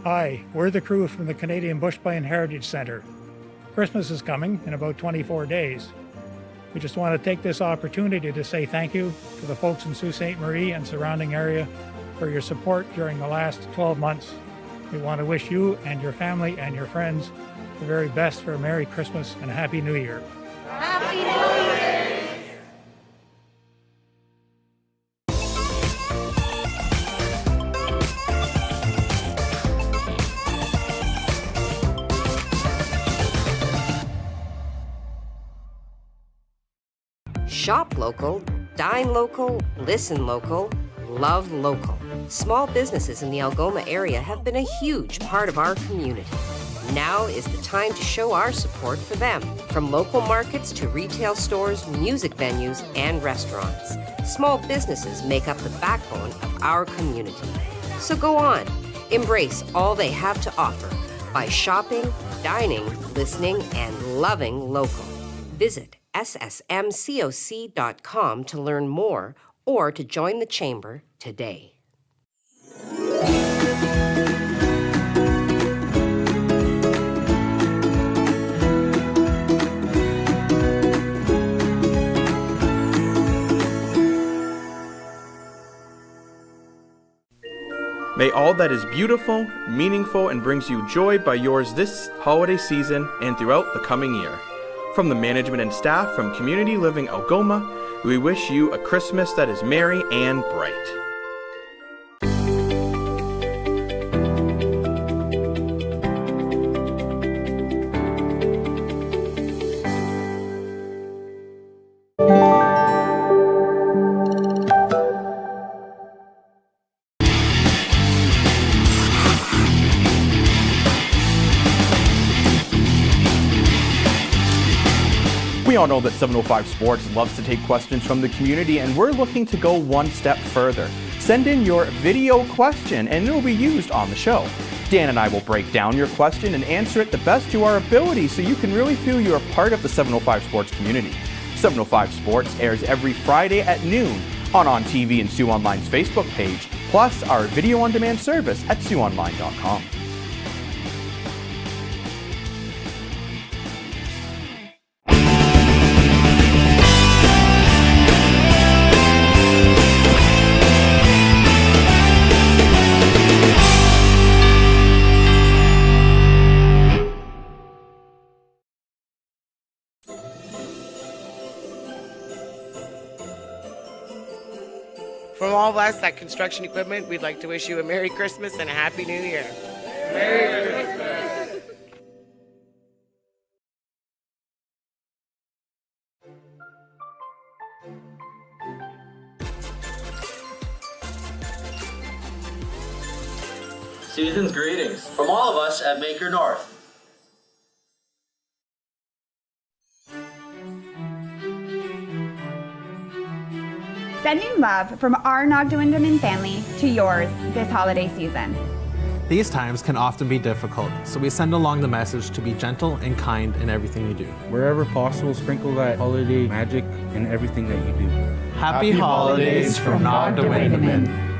Hi, we're the crew from the Canadian Bushpine Heritage Centre. Christmas is coming in about 24 days. We just want to take this opportunity to say thank you to the folks in Sault Ste. Marie and surrounding area for your support during the last 12 months. We want to wish you and your family and your friends the very best for a Merry Christmas and a Happy New Year. Happy New Year! Shop local, dine local, listen local, love local. Small businesses in the Algoma area have been a huge part of our community. Now is the time to show our support for them. From local markets to retail stores, music venues, and restaurants. Small businesses make up the backbone of our community. So go on, embrace all they have to offer by shopping, dining, listening, and loving local. Visit ssmcoc.com to learn more or to join the Chamber today. May all that is beautiful, meaningful, and brings you joy by yours this holiday season and throughout the coming year. From the management and staff from Community Living Algoma, we wish you a Christmas that is merry and bright. We all know that 705 Sports loves to take questions from the community, and we're looking to go one step further. Send in your video question and it will be used on the show. Dan and I will break down your question and answer it the best to our ability so you can really feel you're a part of the 705 Sports community. 705 Sports airs every Friday at noon on TV and Sioux Online's Facebook page, plus our video on demand service at SiouxOnline.com. From all of us at Construction Equipment, we'd like to wish you a Merry Christmas and a Happy New Year. Merry Christmas! Season's greetings from all of us at Maker North. Sending love from our Nogdawindaman family to yours this holiday season. These times can often be difficult, so we send along the message to be gentle and kind in everything you do. Wherever possible, sprinkle that holiday magic in everything that you do. Happy holidays from Nogdawindaman.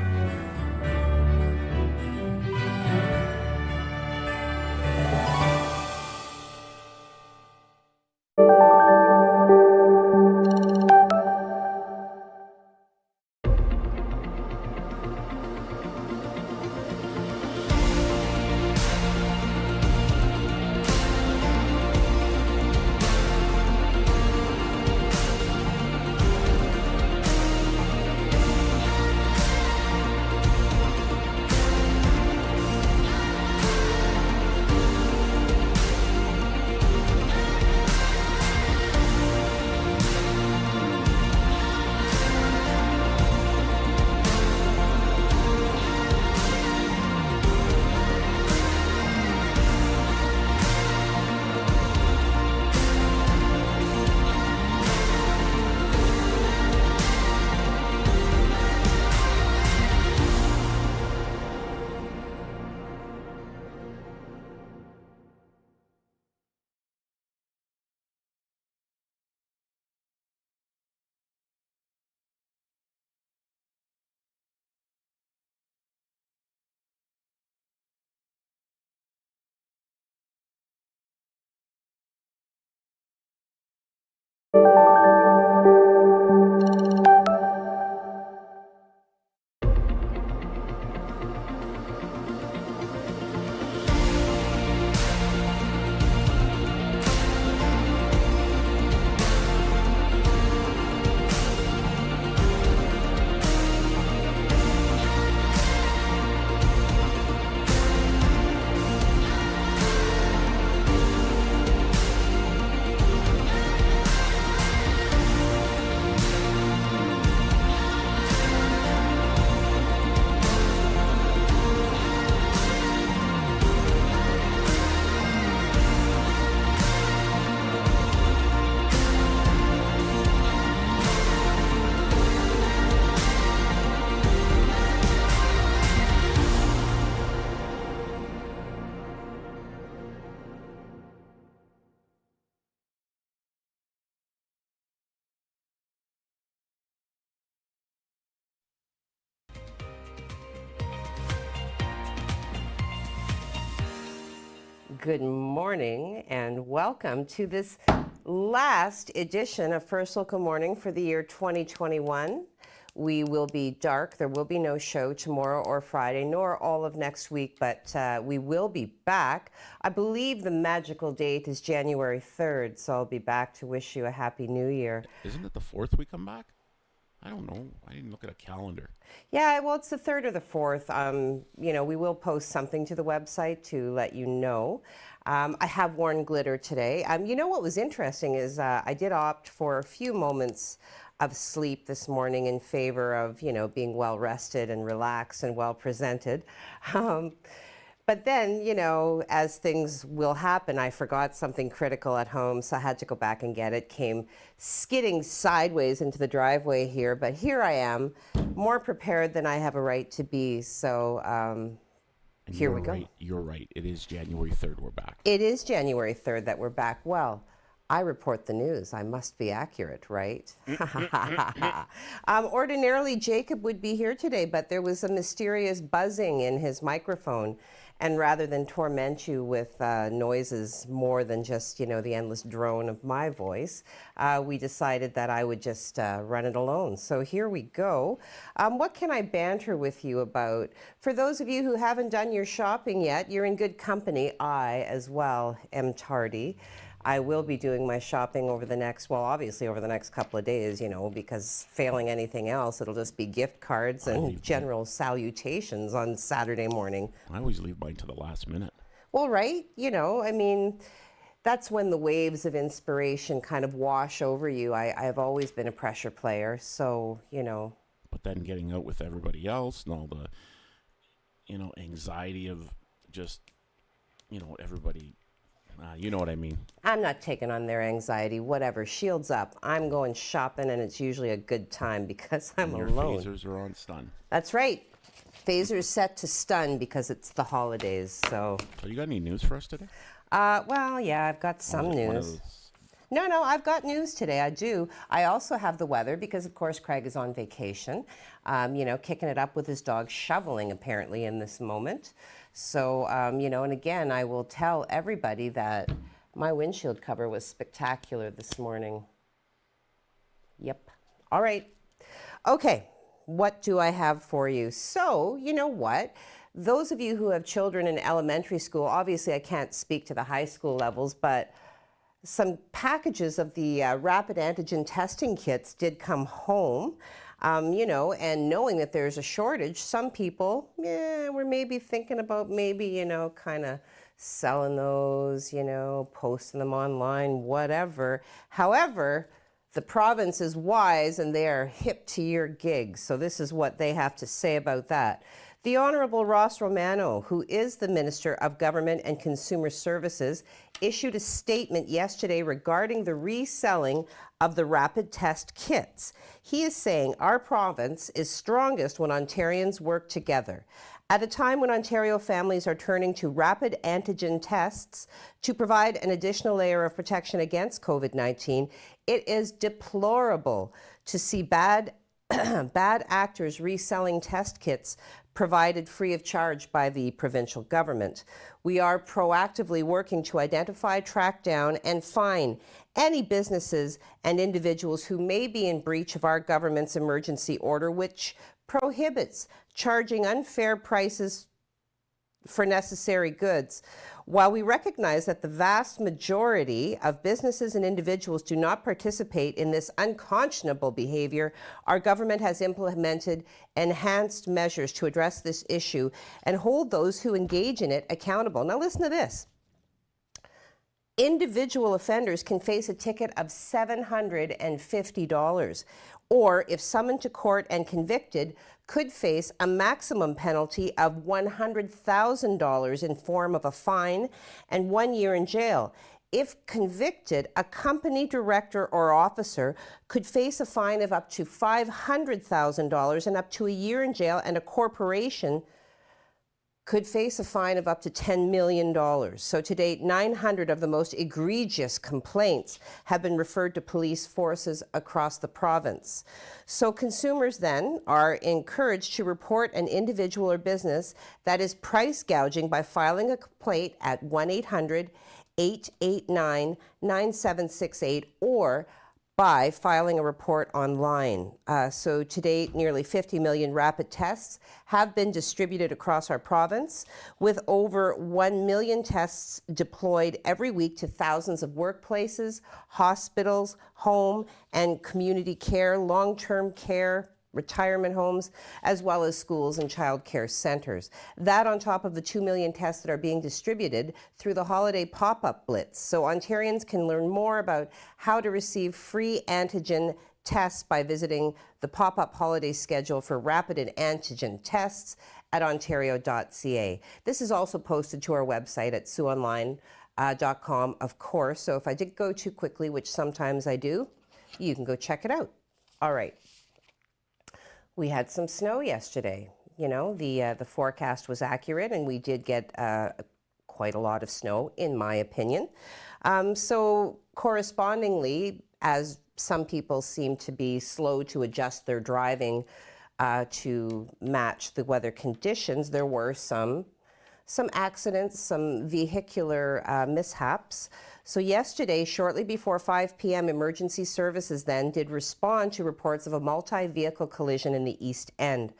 Good morning and welcome to this last edition of First Local Morning for the year 2021. We will be dark. There will be no show tomorrow or Friday, nor all of next week, but we will be back. I believe the magical date is January 3rd, so I'll be back to wish you a happy new year. Isn't it the 4th we come back? I don't know. I didn't look at a calendar. Yeah, well, it's the 3rd or the 4th. We will post something to the website to let you know. I have worn glitter today. What was interesting is I did opt for a few moments of sleep this morning in favor of, being well rested and relaxed and well presented. But then, as things will happen, I forgot something critical at home, so I had to go back and get it. Came skidding sideways into the driveway here, but here I am, more prepared than I have a right to be. So here we go. Right. You're right. It is January 3rd we're back. It is January 3rd that we're back. Well, I report the news. I must be accurate, right? Ordinarily, Jacob would be here today, but there was a mysterious buzzing in his microphone. And rather than torment you with noises more than just, the endless drone of my voice, we decided that I would just run it alone. So here we go. What can I banter with you about? For those of you who haven't done your shopping yet, you're in good company. I, as well, am tardy. I will be doing my shopping over the next couple of days, because failing anything else, it'll just be gift cards and general salutations on Saturday morning. I always leave mine to the last minute. Well, right, that's when the waves of inspiration kind of wash over you. I've always been a pressure player, so, But then getting out with everybody else and all the, anxiety of just, everybody... you know what I mean. I'm not taking on their anxiety. Whatever. Shields up. I'm going shopping, and it's usually a good time because I'm alone. Your phasers are on stun. That's right. Phasers set to stun because it's the holidays. So you got any news for us today? Well, yeah, I've got some news. No, I've got news today. I do. I also have the weather because, of course, Craig is on vacation, kicking it up with his dog, shoveling apparently in this moment. So, and again, I will tell everybody that my windshield cover was spectacular this morning. Yep. All right. Okay. What do I have for you? So, you know what? Those of you who have children in elementary school, obviously I can't speak to the high school levels, but some packages of the rapid antigen testing kits did come home. And knowing that there's a shortage, some people, were maybe thinking about kind of selling those, posting them online, whatever. However, the province is wise and they are hip to your gig. So this is what they have to say about that. The Honorable Ross Romano, who is the Minister of Government and Consumer Services, issued a statement yesterday regarding the reselling of the rapid test kits. He is saying our province is strongest when Ontarians work together. At a time when Ontario families are turning to rapid antigen tests to provide an additional layer of protection against COVID-19, it is deplorable to see bad actors reselling test kits provided free of charge by the provincial government. We are proactively working to identify, track down, and fine any businesses and individuals who may be in breach of our government's emergency order, which prohibits charging unfair prices for necessary goods. While we recognize that the vast majority of businesses and individuals do not participate in this unconscionable behavior, our government has implemented enhanced measures to address this issue and hold those who engage in it accountable. Now listen to this. Individual offenders can face a ticket of $750, or if summoned to court and convicted, could face a maximum penalty of $100,000 in form of a fine and 1 year in jail. If convicted, a company director or officer could face a fine of up to $500,000 and up to a year in jail, and a corporation could face a fine of up to $10 million. So to date, 900 of the most egregious complaints have been referred to police forces across the province. So consumers then are encouraged to report an individual or business that is price gouging by filing a complaint at 1-800-889-9768 or by filing a report online. So to date, nearly 50 million rapid tests have been distributed across our province, with over 1 million tests deployed every week to thousands of workplaces, hospitals, home and community care, long-term care, retirement homes, as well as schools and child care centers. That on top of the 2 million tests that are being distributed through the holiday pop-up blitz. So Ontarians can learn more about how to receive free antigen tests by visiting the pop-up holiday schedule for rapid and antigen tests at ontario.ca. This is also posted to our website at siouxonline.com, of course. So if I did go too quickly, which sometimes I do, you can go check it out. All right. We had some snow yesterday. You know, the forecast was accurate, and we did get quite a lot of snow, in my opinion. So correspondingly, as some people seem to be slow to adjust their driving to match the weather conditions, there were some accidents, some vehicular mishaps. So yesterday, shortly before 5 p.m., emergency services then did respond to reports of a multi-vehicle collision in the East End.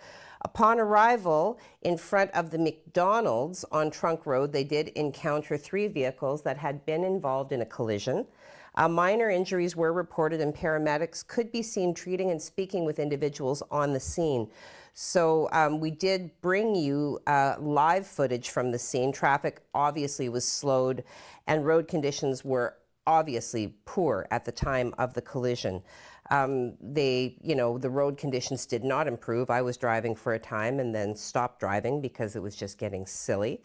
Upon arrival in front of the McDonald's on Trunk Road, they did encounter 3 vehicles that had been involved in a collision. Minor injuries were reported, and paramedics could be seen treating and speaking with individuals on the scene. So we did bring you live footage from the scene. Traffic obviously was slowed, and road conditions were obviously poor at the time of the collision. The road conditions did not improve. I was driving for a time and then stopped driving because it was just getting silly.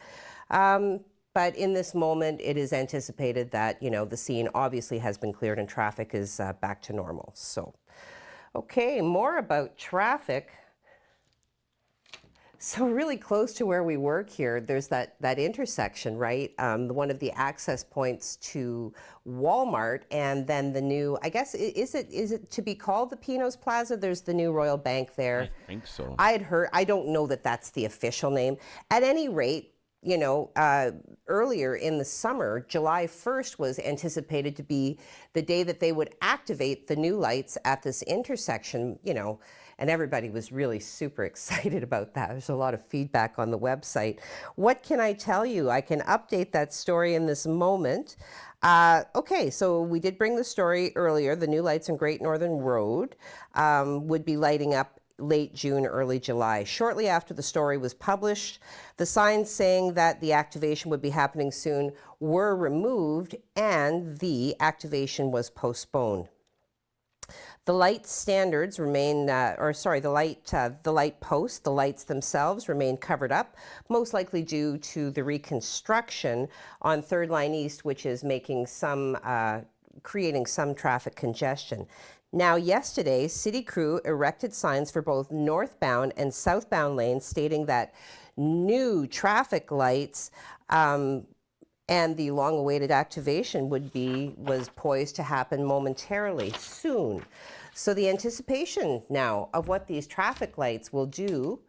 But in this moment, it is anticipated that, the scene obviously has been cleared and traffic is back to normal. So, okay, more about traffic. So really close to where we work here, there's that intersection, right? One of the access points to Walmart, and then the new, I guess, is it to be called the Pinos Plaza? There's the new Royal Bank there. I think so. I had heard, I don't know that that's the official name. At any rate, earlier in the summer, July 1st was anticipated to be the day that they would activate the new lights at this intersection, and everybody was really super excited about that. There's a lot of feedback on the website. What can I tell you? I can update that story in this moment. Okay, so we did bring the story earlier. The new lights on Great Northern Road would be lighting up late June, early July. Shortly after the story was published, the signs saying that the activation would be happening soon were removed, and the activation was postponed. The light standards remain, the light posts, the lights themselves remain covered up, most likely due to the reconstruction on 3rd Line East, which is making creating some traffic congestion. Now, yesterday, City crew erected signs for both northbound and southbound lanes stating that new traffic lights and the long-awaited activation was poised to happen momentarily soon. So the anticipation now of what these traffic lights will do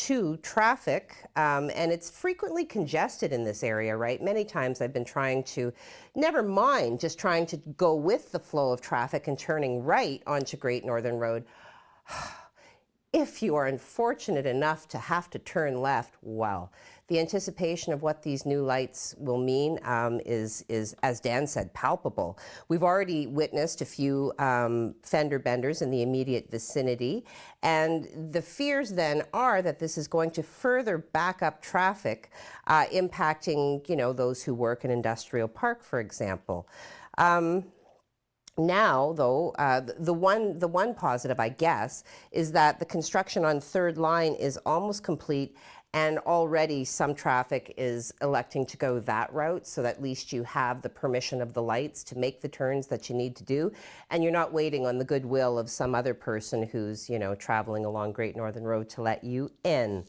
to traffic, and it's frequently congested in this area, right? Many times I've been trying to, never mind just trying to go with the flow of traffic and turning right onto Great Northern Road. If you are unfortunate enough to have to turn left, well, the anticipation of what these new lights will mean is, as Dan said, palpable. We've already witnessed a few fender benders in the immediate vicinity, and the fears then are that this is going to further back up traffic, impacting, those who work in Industrial Park, for example. Now, though, the one positive, I guess, is that the construction on Third Line is almost complete, and already some traffic is electing to go that route, so that at least you have the permission of the lights to make the turns that you need to do, and you're not waiting on the goodwill of some other person who's, traveling along Great Northern Road to let you in.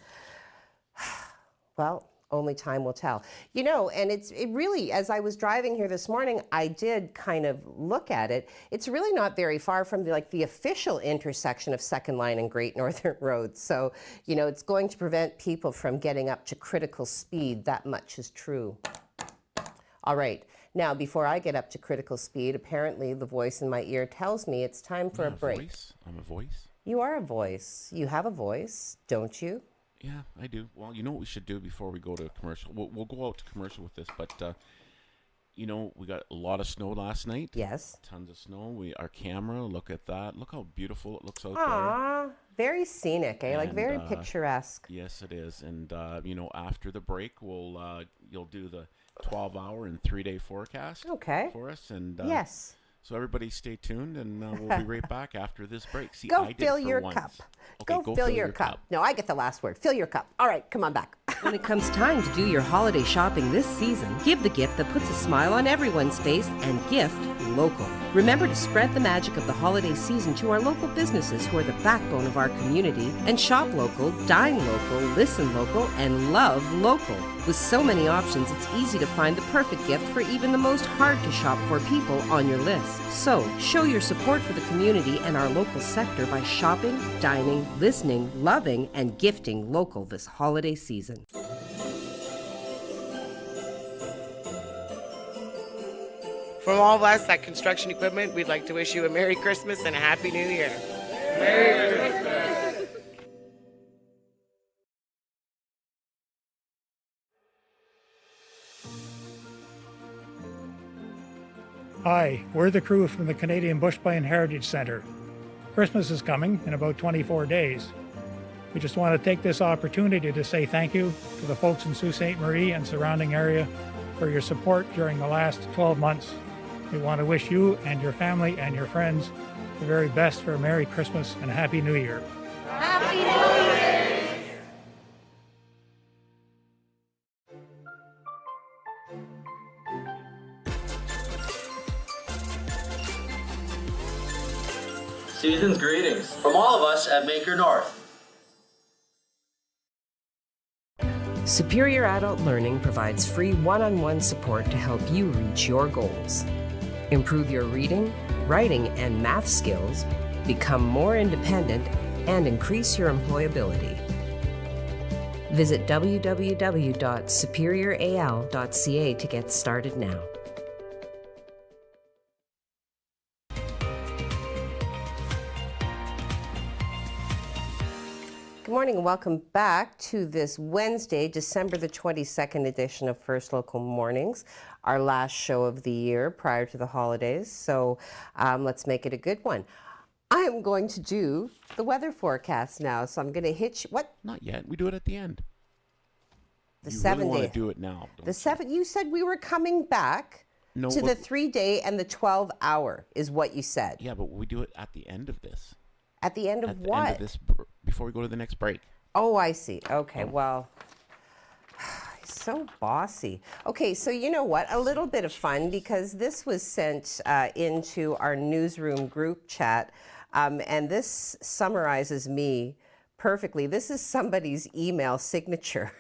Well, only time will tell. And it really, as I was driving here this morning, I did kind of look at it. It's really not very far from the official intersection of Second Line and Great Northern Road. So, it's going to prevent people from getting up to critical speed. That much is true. All right. Now, before I get up to critical speed, apparently the voice in my ear tells me it's time for a break. I'm a voice. You are a voice. You have a voice, don't you? Yeah, I do. Well, you know what we should do before we go to commercial? We'll go out to commercial with this, but, we got a lot of snow last night. Yes. Tons of snow. Our camera, look at that. Look how beautiful it looks out there. Very scenic, eh? And, very picturesque. Yes, it is. And, after the break, you'll do the 12-hour and 3-day forecast for us. And yes. So everybody stay tuned, and we'll be right back after this break. See, go I did fill for your once. cup. Okay, go fill your cup. No, I get the last word. Fill your cup. All right, come on back. When it comes time to do your holiday shopping this season, give the gift that puts a smile on everyone's face and gift local. Remember to spread the magic of the holiday season to our local businesses who are the backbone of our community, and shop local, dine local, listen local, and love local. With so many options, it's easy to find the perfect gift for even the most hard-to-shop-for people on your list. So, show your support for the community and our local sector by shopping, dining, listening, loving, and gifting local this holiday season. From all of us at Construction Equipment, we'd like to wish you a Merry Christmas and a Happy New Year. Merry Christmas! Hi, we're the crew from the Canadian Bushbine Heritage Centre. Christmas is coming in about 24 days. We just want to take this opportunity to say thank you to the folks in Sault Ste. Marie and surrounding area for your support during the last 12 months. We want to wish you and your family and your friends the very best for a Merry Christmas and a Happy New Year. Happy New Year! Season's greetings from all of us at Maker North. Superior Adult Learning provides free one-on-one support to help you reach your goals. Improve your reading, writing, and math skills, become more independent, and increase your employability. Visit www.superioral.ca to get started now. Good morning and welcome back to this Wednesday, December the 22nd edition of First Local Mornings, our last show of the year prior to the holidays. So let's make it a good one. I am going to do the weather forecast now. So I'm going to hit you. What? Not yet. We do it at the end. The you 7 really day. Want to do it now. The 7. You said we were coming back to the 3-day and the 12-hour is what you said. Yeah, but we do it at the end of this. At the end of at the what? End of this, before we go to the next break. Oh, I see. Okay, well, so bossy. Okay, so you know what? A little bit of fun, because this was sent into our newsroom group chat, and this summarizes me perfectly. This is somebody's email signature.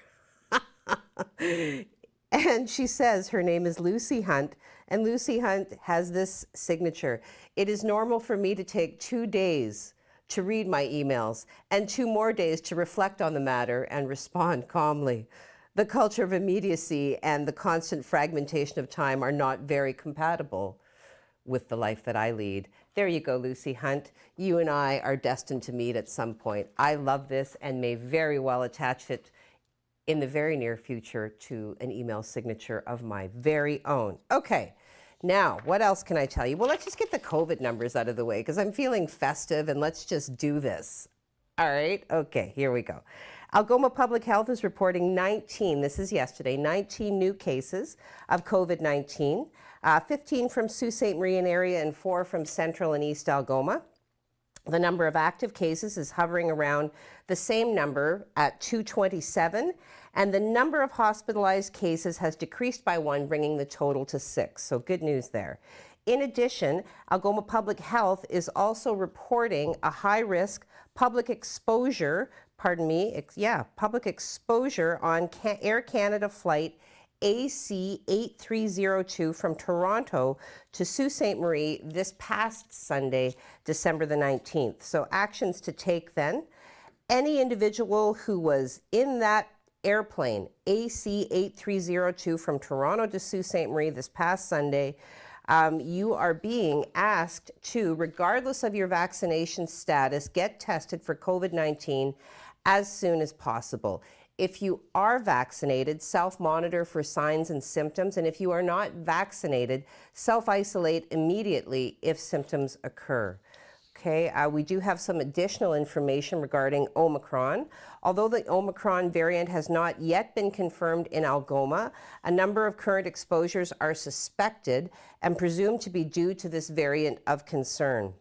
And she says her name is Lucy Hunt, and Lucy Hunt has this signature. It is normal for me to take 2 days to read my emails and 2 more days to reflect on the matter and respond calmly. The culture of immediacy and the constant fragmentation of time are not very compatible with the life that I lead. There you go, Lucy Hunt. You and I are destined to meet at some point. I love this and may very well attach it in the very near future to an email signature of my very own. Okay, now what else can I tell you? Well, let's just get the COVID numbers out of the way because I'm feeling festive and let's just do this. All right, okay, here we go. Algoma Public Health is reporting 19, this is yesterday, 19 new cases of COVID-19. 15 from Sault Ste. Marie area and 4 from Central and East Algoma. The number of active cases is hovering around the same number at 227, and the number of hospitalized cases has decreased by 1, bringing the total to 6. So good news there. In addition, Algoma Public Health is also reporting a high-risk public exposure, public exposure on Air Canada flight AC 8302 from Toronto to Sault Ste. Marie this past Sunday, December the 19th. So actions to take then. Any individual who was in that airplane, AC 8302 from Toronto to Sault Ste. Marie this past Sunday, you are being asked to, regardless of your vaccination status, get tested for COVID-19 as soon as possible. If you are vaccinated, self-monitor for signs and symptoms, and if you are not vaccinated, self-isolate immediately if symptoms occur. Okay, we do have some additional information regarding Omicron. Although the Omicron variant has not yet been confirmed in Algoma, a number of current exposures are suspected and presumed to be due to this variant of concern.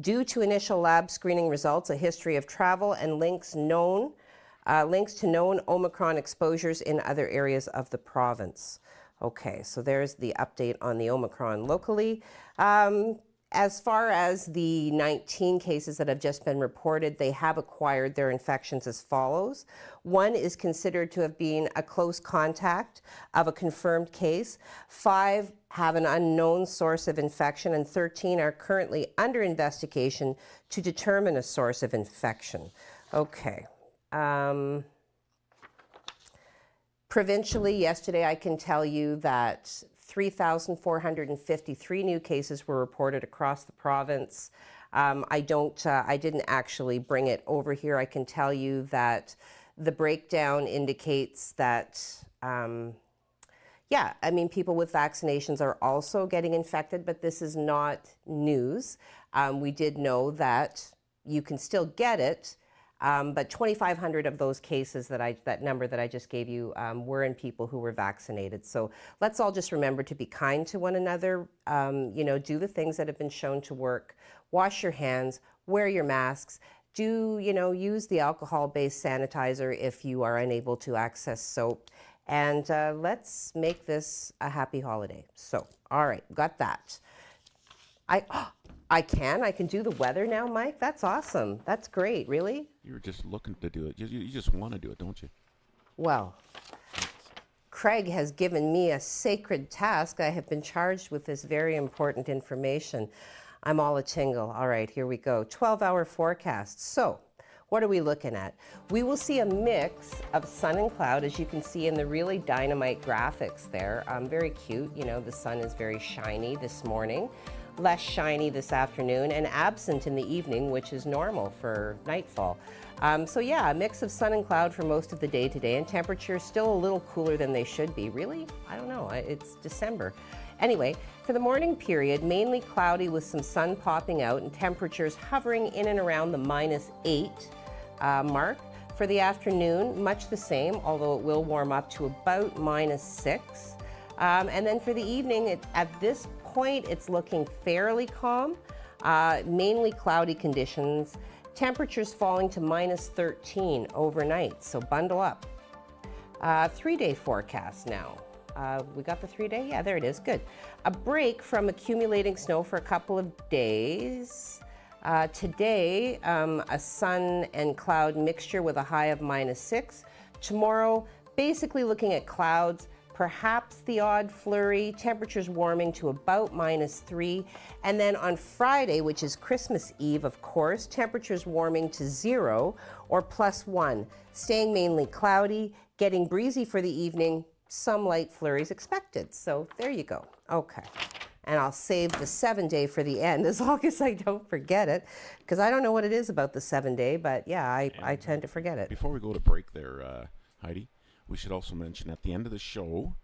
Due to initial lab screening results, a history of travel, and links to known Omicron exposures in other areas of the province. Okay, so there's the update on the Omicron locally. As far as the 19 cases that have just been reported, they have acquired their infections as follows. 1 is considered to have been a close contact of a confirmed case. 5 have an unknown source of infection, and 13 are currently under investigation to determine a source of infection. Okay. Provincially, yesterday I can tell you that 3,453 new cases were reported across the province. I didn't actually bring it over here. I can tell you that the breakdown indicates that, people with vaccinations are also getting infected, but this is not news. We did know that you can still get it, but 2,500 of those cases, that number that I just gave you, were in people who were vaccinated. So let's all just remember to be kind to one another. Do the things that have been shown to work. Wash your hands, wear your masks. Use the alcohol-based sanitizer if you are unable to access soap. And let's make this a happy holiday. So, all right, got that. I can do the weather now, Mike. That's awesome. That's great. Really? You were just looking to do it. You just want to do it, don't you? Well, Craig has given me a sacred task. I have been charged with this very important information. I'm all a tingle. All right, here we go. 12-hour forecast. So, what are we looking at? We will see a mix of sun and cloud, as you can see in the really dynamite graphics there. Very cute. The sun is very shiny this morning. Less shiny this afternoon, and absent in the evening, which is normal for nightfall. A mix of sun and cloud for most of the day today, and temperatures still a little cooler than they should be. Really? I don't know. It's December. Anyway, for the morning period, mainly cloudy with some sun popping out and temperatures hovering in and around the -8 mark. For the afternoon, much the same, although it will warm up to about -6. And then for the evening, at this point, it's looking fairly calm, mainly cloudy conditions, temperatures falling to -13 overnight, so bundle up. 3-day forecast now. We got the 3-day? Yeah, there it is, good. A break from accumulating snow for a couple of days. Today, a sun and cloud mixture with a high of -6. Tomorrow, basically looking at clouds, perhaps the odd flurry. Temperatures warming to about -3. And then on Friday, which is Christmas Eve, of course, temperatures warming to 0 or +1. Staying mainly cloudy, getting breezy for the evening, some light flurries expected. So there you go. Okay. And I'll save the 7-day for the end as long as I don't forget it, because I don't know what it is about the 7-day, but yeah, I tend to forget it. Before we go to break there, Heidi, we should also mention at the end of the show,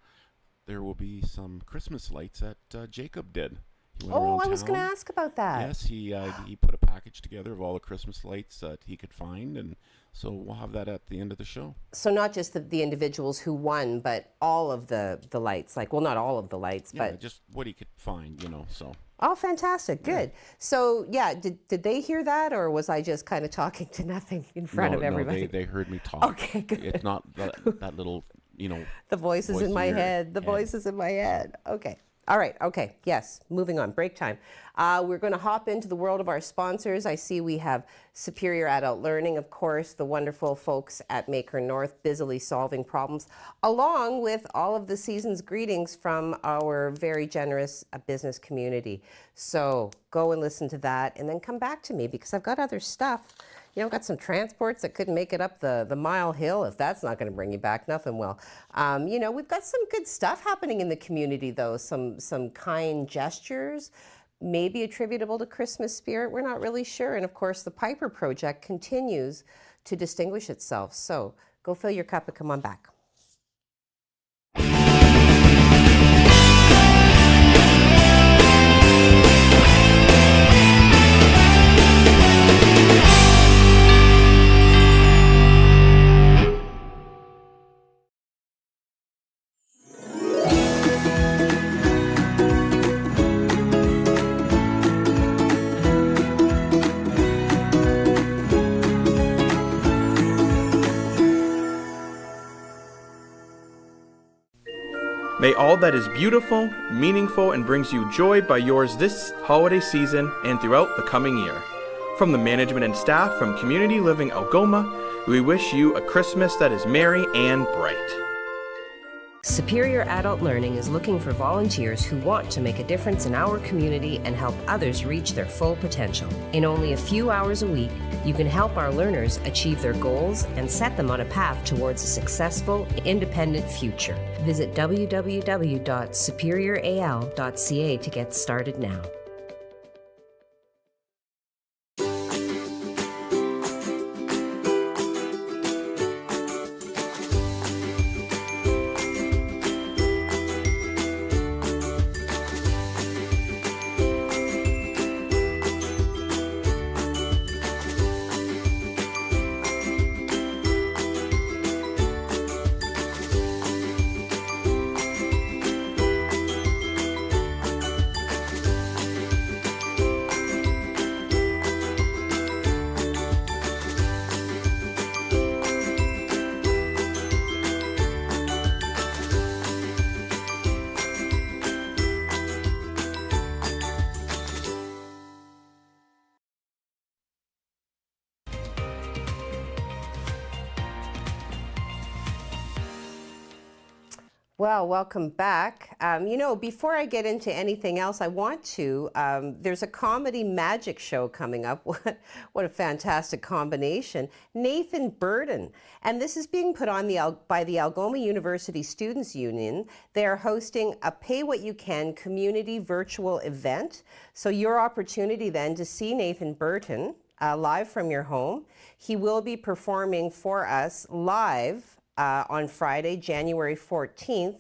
there will be some Christmas lights that Jacob did. Oh, I was going to ask about that. Yes, he put a package together of all the Christmas lights that he could find, and so we'll have that at the end of the show. So not just the individuals who won, but all of the lights, like, well, not all of the lights, Yeah, but just what he could find, so. Oh, fantastic. Good. Yeah. So, yeah, did they hear that, or was I just kind of talking to nothing in front of everybody? No, they heard me talk. Okay, good. It's not that little, The voices in my head. The voices in my head. Okay. All right. Okay. Yes. Moving on. Break time. We're going to hop into the world of our sponsors. I see we have Superior Adult Learning, of course, the wonderful folks at Maker North, busily solving problems, along with all of the season's greetings from our very generous business community. So go and listen to that and then come back to me, because I've got other stuff. I've got some transports that couldn't make it up the mile hill. If that's not going to bring you back, nothing will. We've got some good stuff happening in the community, though. Some kind gestures, maybe attributable to Christmas spirit. We're not really sure. And of course, the Piper Project continues to distinguish itself. So go fill your cup and come on back. May all that is beautiful, meaningful, and brings you joy by yours this holiday season and throughout the coming year. From the management and staff from Community Living Algoma, we wish you a Christmas that is merry and bright. Superior Adult Learning is looking for volunteers who want to make a difference in our community and help others reach their full potential. In only a few hours a week, you can help our learners achieve their goals and set them on a path towards a successful, independent future. Visit www.superioral.ca to get started now. Well, welcome back. Before I get into anything else, I want to, there's a comedy magic show coming up. What a fantastic combination. Nathan Burden. And this is being put on by the Algoma University Students Union. They are hosting a Pay What You Can community virtual event. So your opportunity then to see Nathan Burden live from your home. He will be performing for us live on Friday, January 14th,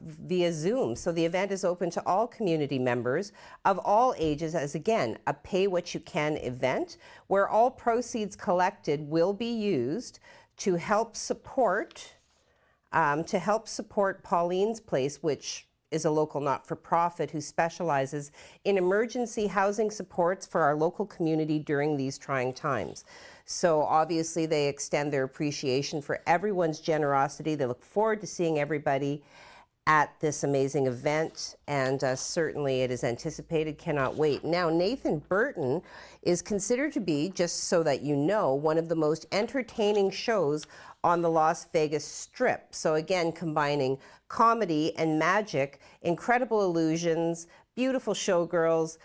via Zoom. So the event is open to all community members of all ages, as again, a Pay What You Can event, where all proceeds collected will be used to help support Pauline's Place, which is a local not-for-profit who specializes in emergency housing supports for our local community during these trying times. So obviously they extend their appreciation for everyone's generosity. They look forward to seeing everybody at this amazing event, and certainly it is anticipated. Cannot wait. Now, Nathan Burton is considered to be, just so that you know, one of the most entertaining shows on the Las Vegas Strip. So again, combining comedy and magic, incredible illusions, beautiful showgirls.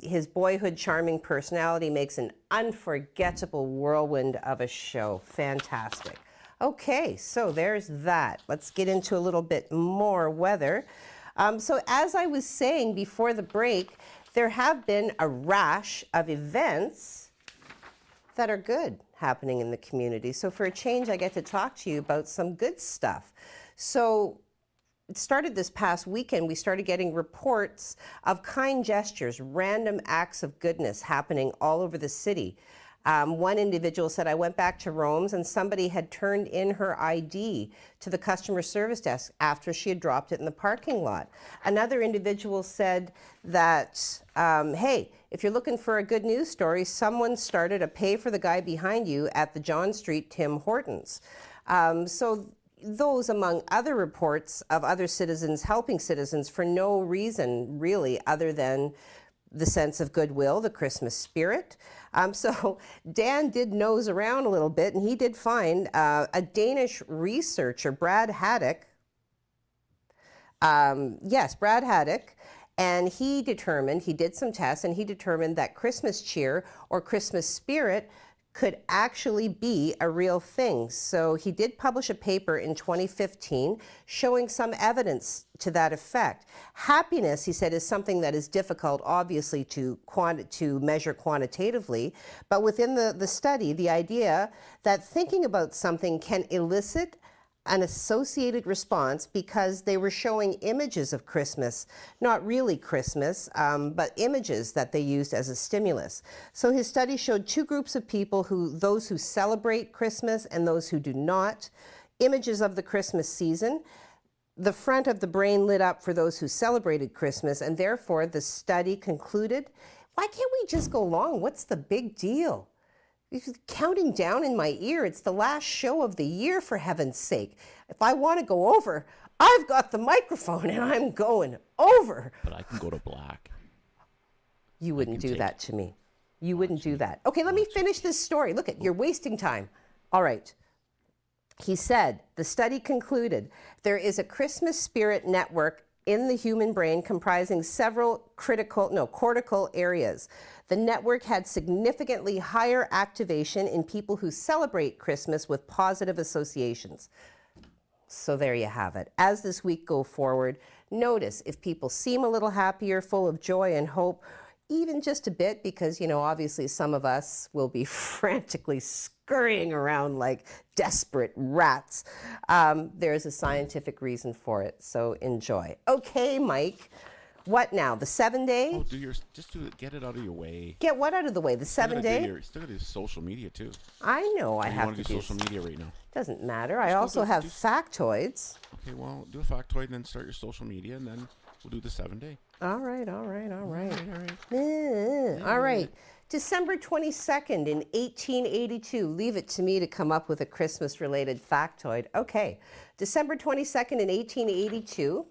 His boyhood charming personality makes an unforgettable whirlwind of a show. Fantastic. Okay, so there's that. Let's get into a little bit more weather. So as I was saying before the break, there have been a rash of events that are good happening in the community. So for a change, I get to talk to you about some good stuff. So it started this past weekend. We started getting reports of kind gestures, random acts of goodness happening all over the city. One individual said, I went back to Rome's and somebody had turned in her ID to the customer service desk after she had dropped it in the parking lot. Another individual said that, hey, if you're looking for a good news story, someone started a pay for the guy behind you at the John Street Tim Hortons. So those, among other reports of other citizens helping citizens for no reason really other than the sense of goodwill, the Christmas spirit. So Dan did nose around a little bit, and he did find a Danish researcher, Brad Haddock. Yes, Brad Haddock. And he did some tests, and he determined that Christmas cheer or Christmas spirit could actually be a real thing. So he did publish a paper in 2015 showing some evidence to that effect. Happiness, he said, is something that is difficult, obviously, to measure quantitatively, but within the study, the idea that thinking about something can elicit an associated response because they were showing images of Christmas, not really Christmas, but images that they used as a stimulus. So his study showed two groups of people, those who celebrate Christmas and those who do not, images of the Christmas season. The front of the brain lit up for those who celebrated Christmas, and therefore the study concluded, why can't we just go along? What's the big deal? Counting down in my ear. It's the last show of the year, for heaven's sake. If I want to go over, I've got the microphone and I'm going over. But I can go to black. You wouldn't do that to me. You wouldn't do that. Okay, let me finish this story. Look, you're wasting time. All right. He said, the study concluded there is a Christmas spirit network in the human brain comprising several cortical areas. The network had significantly higher activation in people who celebrate Christmas with positive associations. So there you have it. As this week go forward, notice if people seem a little happier, full of joy and hope, even just a bit, because, obviously some of us will be frantically scurrying around like desperate rats. There's a scientific reason for it, so enjoy. Okay, Mike, what now? The 7-day? Oh, get it out of your way. Get what out of the way? The 7-day? You still gotta do social media too. I know I have to do. You want to do social media right now? Doesn't matter. I also have factoids. Okay, well, do a factoid and then start your social media, and then we'll do the 7-day. All right. All right. December 22nd in 1882. Leave it to me to come up with a Christmas-related factoid. Okay. December 22nd in 1882,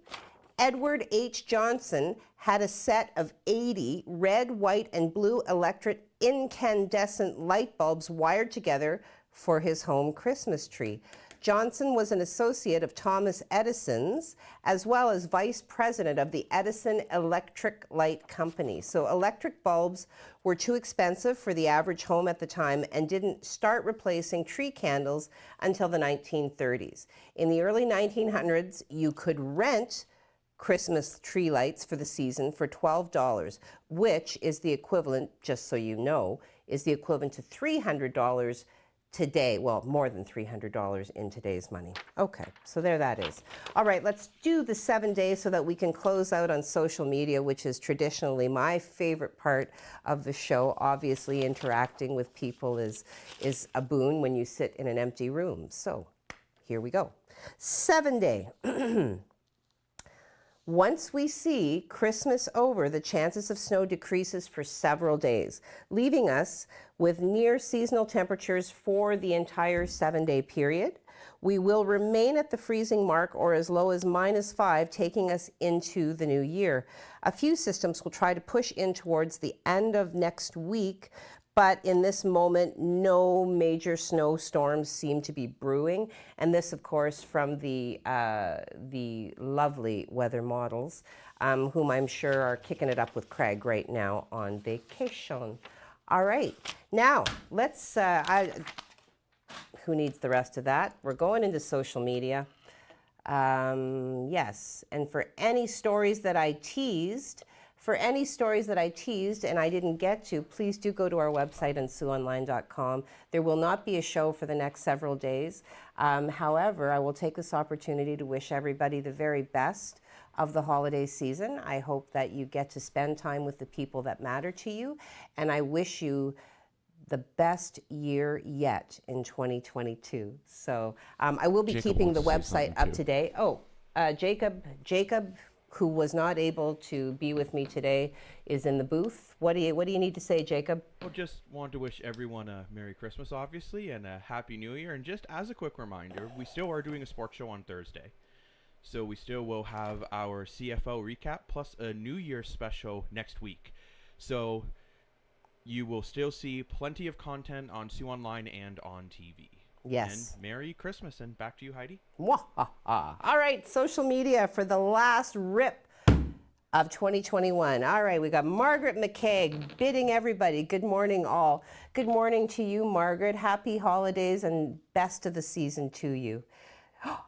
Edward H. Johnson had a set of 80 red, white, and blue electric incandescent light bulbs wired together for his home Christmas tree. Johnson was an associate of Thomas Edison's, as well as vice president of the Edison Electric Light Company. So electric bulbs were too expensive for the average home at the time and didn't start replacing tree candles until the 1930s. In the early 1900s, you could rent Christmas tree lights for the season for $12, which is the equivalent, just so you know, is the equivalent to $300 today. Well, more than $300 in today's money. Okay, so there that is. All right, let's do the 7 days so that we can close out on social media, which is traditionally my favorite part of the show. Obviously, interacting with people is a boon when you sit in an empty room. So here we go. 7-day. Once we see Christmas over, the chances of snow decreases for several days, leaving us with near seasonal temperatures for the entire 7-day period. We will remain at the freezing mark or as low as -5, taking us into the new year. A few systems will try to push in towards the end of next week, but in this moment, no major snowstorms seem to be brewing. And this, of course, from the lovely weather models, whom I'm sure are kicking it up with Craig right now on vacation. All right, now let's, who needs the rest of that? We're going into social media. Yes, and for any stories that I teased, and I didn't get to, please do go to our website on SiouxOnline.com. There will not be a show for the next several days. However, I will take this opportunity to wish everybody the very best of the holiday season. I hope that you get to spend time with the people that matter to you, and I wish you the best year yet in 2022. So I will be keeping the website up to date. Oh, Jacob, who was not able to be with me today, is in the booth. What do you need to say, Jacob? Well, just wanted to wish everyone a Merry Christmas, obviously, and a Happy New Year. And just as a quick reminder, we still are doing a sports show on Thursday. So we still will have our CFO recap plus a New Year special next week. So you will still see plenty of content on Sioux Online and on TV. Yes. And Merry Christmas, and back to you, Heidi. All right, social media for the last rip of 2021. All right, we got Margaret McKeag bidding everybody good morning all. Good morning to you, Margaret. Happy holidays and best of the season to you.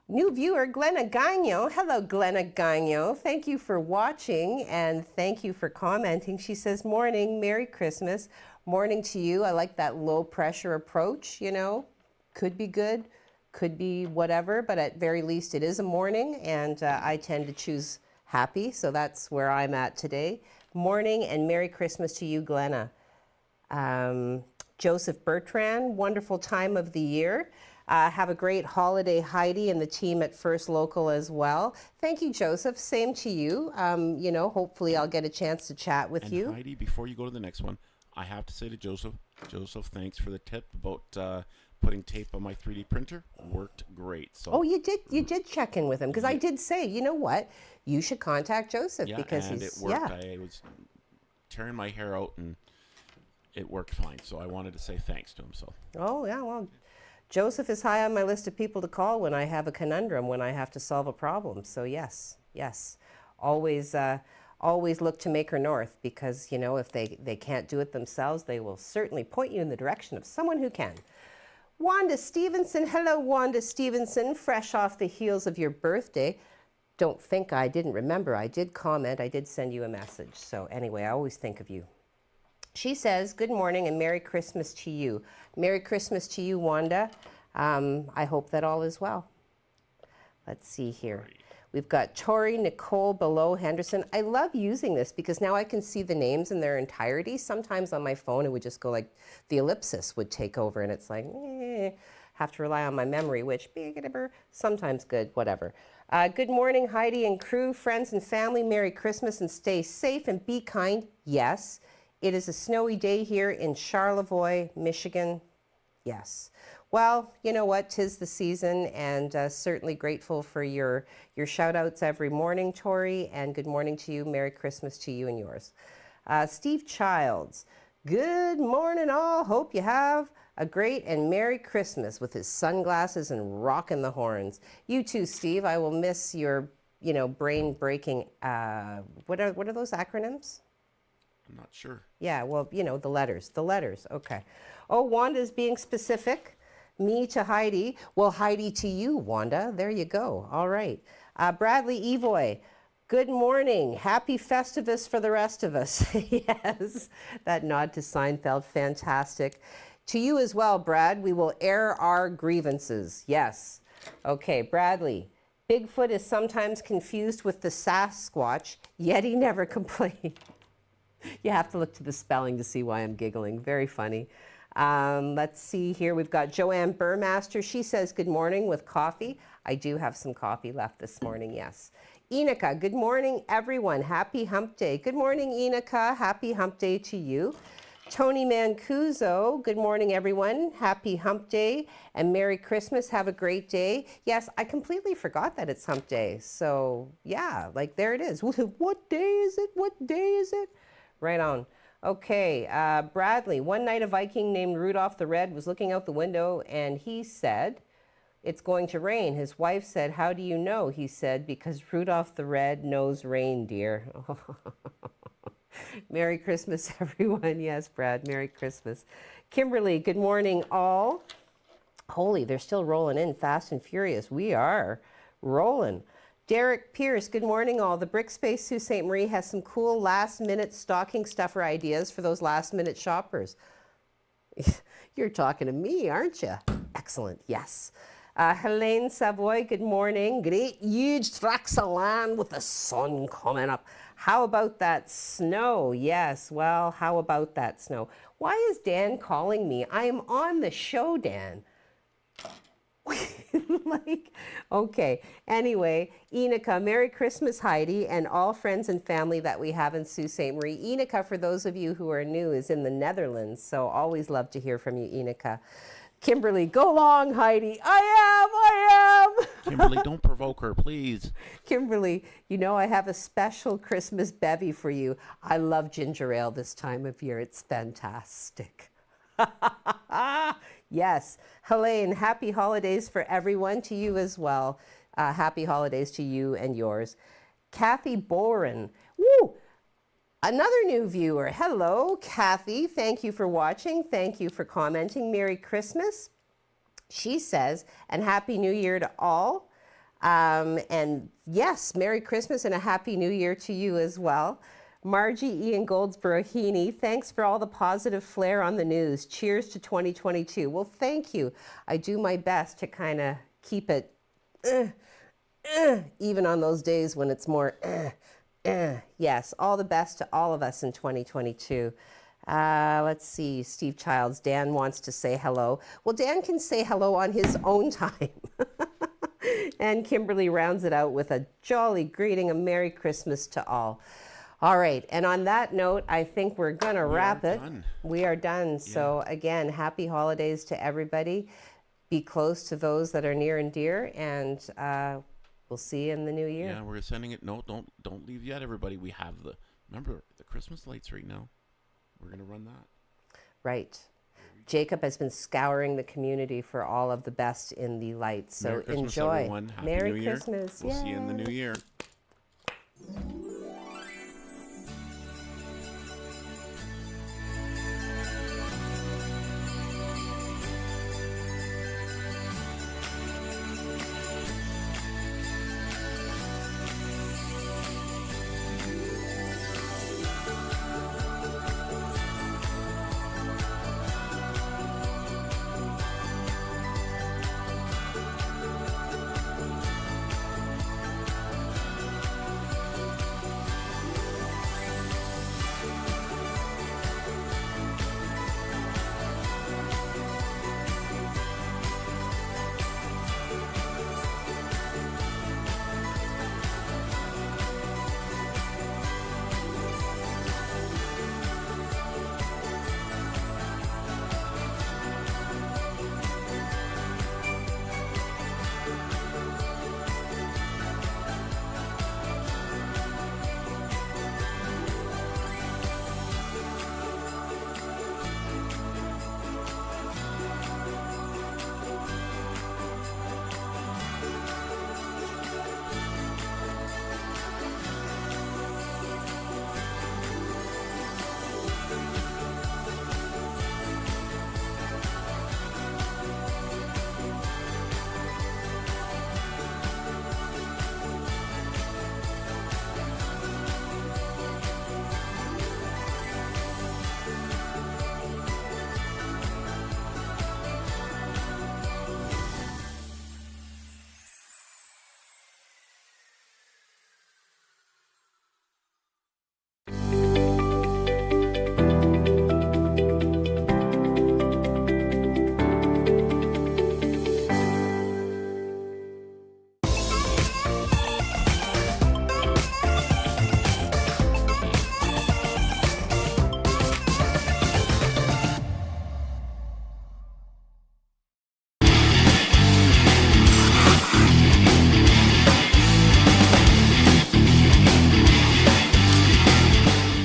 New viewer, Glenna Gagno. Hello, Glenna Gagno. Thank you for watching and thank you for commenting. She says, morning, Merry Christmas. Morning to you. I like that low pressure approach, you know. Could be good, could be whatever, but at very least it is a morning, and I tend to choose happy, so that's where I'm at today. Morning and Merry Christmas to you, Glenna. Joseph Bertrand, wonderful time of the year. Have a great holiday, Heidi, and the team at First Local as well. Thank you, Joseph. Same to you. You know, hopefully I'll get a chance to chat with you. Heidi, before you go to the next one, I have to say to Joseph, thanks for the tip about putting tape on my 3D printer. Worked great. So. Oh, you did check in with him, because I did say, you know what, you should contact Joseph, because and he's, it worked. I was tearing my hair out and it worked fine. So I wanted to say thanks to him. So. Oh yeah, well, Joseph is high on my list of people to call when I have a conundrum, when I have to solve a problem. So yes, always look to Maker North, because you know, if they can't do it themselves, they will certainly point you in the direction of someone who can. Wanda Stevenson, hello Wanda Stevenson, fresh off the heels of your birthday. Don't think I didn't remember. I did comment, I did send you a message. So anyway, I always think of you. She says, good morning and Merry Christmas to you. Merry Christmas to you, Wanda. I hope that all is well. Let's see here. We've got Tori Nicole Below Henderson. I love using this because now I can see the names in their entirety. Sometimes on my phone it would just go like the ellipsis would take over and it's like, have to rely on my memory, which sometimes good, whatever. Good morning, Heidi and crew, friends and family. Merry Christmas and stay safe and be kind. Yes, it is a snowy day here in Charlevoix, Michigan. Yes. Well, you know what, 'tis the season, and certainly grateful for your shout outs every morning, Tori, and good morning to you. Merry Christmas to you and yours. Steve Childs, good morning all. Hope you have a great and Merry Christmas, with his sunglasses and rocking the horns. You too, Steve. I will miss your, brain breaking, what are those acronyms? I'm not sure. Yeah, well, the letters, okay. Oh, Wanda's being specific. Me to Heidi. Well, Heidi to you, Wanda. There you go. All right. Bradley Evoy, good morning. Happy Festivus for the rest of us. Yes, that nod to Seinfeld. Fantastic. To you as well, Brad. We will air our grievances. Yes. Okay, Bradley. Bigfoot is sometimes confused with the Sasquatch, yet he never complained. You have to look to the spelling to see why I'm giggling. Very funny. Let's see here. We've got Joanne Burmaster. She says, good morning with coffee. I do have some coffee left this morning, yes. Enika, good morning, everyone. Happy hump day. Good morning, Enika. Happy hump day to you. Tony Mancuso, good morning, everyone. Happy Hump Day and Merry Christmas. Have a great day. Yes, I completely forgot that it's Hump Day. So, yeah, like there it is. What day is it? What day is it? Right on. Okay, Bradley. One night a Viking named Rudolph the Red was looking out the window and he said, "It's going to rain." His wife said, "How do you know?" He said, "Because Rudolph the Red knows reindeer." Merry Christmas, everyone. Yes, Brad, Merry Christmas. Kimberly, good morning, all. Holy, they're still rolling in fast and furious. We are rolling. Derek Pierce, good morning, all. The Brick Space Sault Ste. Marie has some cool last-minute stocking stuffer ideas for those last-minute shoppers. You're talking to me, aren't you? Excellent, yes. Helene Savoy, good morning. Great huge tracts of land with the sun coming up. How about that snow? Yes, well, how about that snow? Why is Dan calling me? I am on the show, Dan. Okay. Anyway, Enica, Merry Christmas, Heidi, and all friends and family that we have in Sault Ste. Marie. Enica, for those of you who are new, is in the Netherlands, so always love to hear from you, Enica. Kimberly, go long, Heidi. I am. Kimberly, don't provoke her, please. Kimberly, you know I have a special Christmas bevy for you. I love ginger ale this time of year. It's fantastic. Yes. Helene, happy holidays for everyone, to you as well. Happy holidays to you and yours. Kathy Boren. Woo! Another new viewer. Hello, Kathy. Thank you for watching. Thank you for commenting. Merry Christmas. She says, and Happy New Year to all. And yes, Merry Christmas and a Happy New Year to you as well. Margie Ian Goldsboro-Heaney, thanks for all the positive flair on the news. Cheers to 2022. Well, thank you. I do my best to kind of keep it even on those days when it's more yes, all the best to all of us in 2022. Let's see, Steve Childs, Dan wants to say hello. Well, Dan can say hello on his own time. And Kimberly rounds it out with a jolly greeting, a Merry Christmas to all. All right, and on that note, I think we're going to wrap it. We are done. Yeah. So again, happy holidays to everybody. Be close to those that are near and dear, and we'll see you in the new year. Yeah, we're sending it. No, don't leave yet, everybody. We have remember the Christmas lights right now. We're going to run that. Right. Jacob has been scouring the community for all of the best in the lights. So Merry Christmas, enjoy. Everyone. Happy Merry New Year. Christmas. We'll see you in the new year.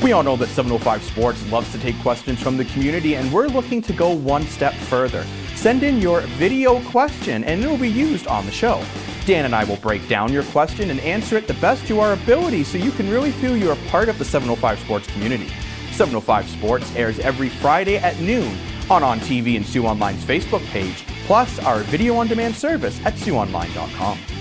We all know that 705 Sports loves to take questions from the community, and we're looking to go one step further. Send in your video question, and it will be used on the show. Dan and I will break down your question and answer it the best to our ability so you can really feel you are part of the 705 Sports community. 705 Sports airs every Friday at noon on TV and Sioux Online's Facebook page, plus our video on demand service at SiouxOnline.com.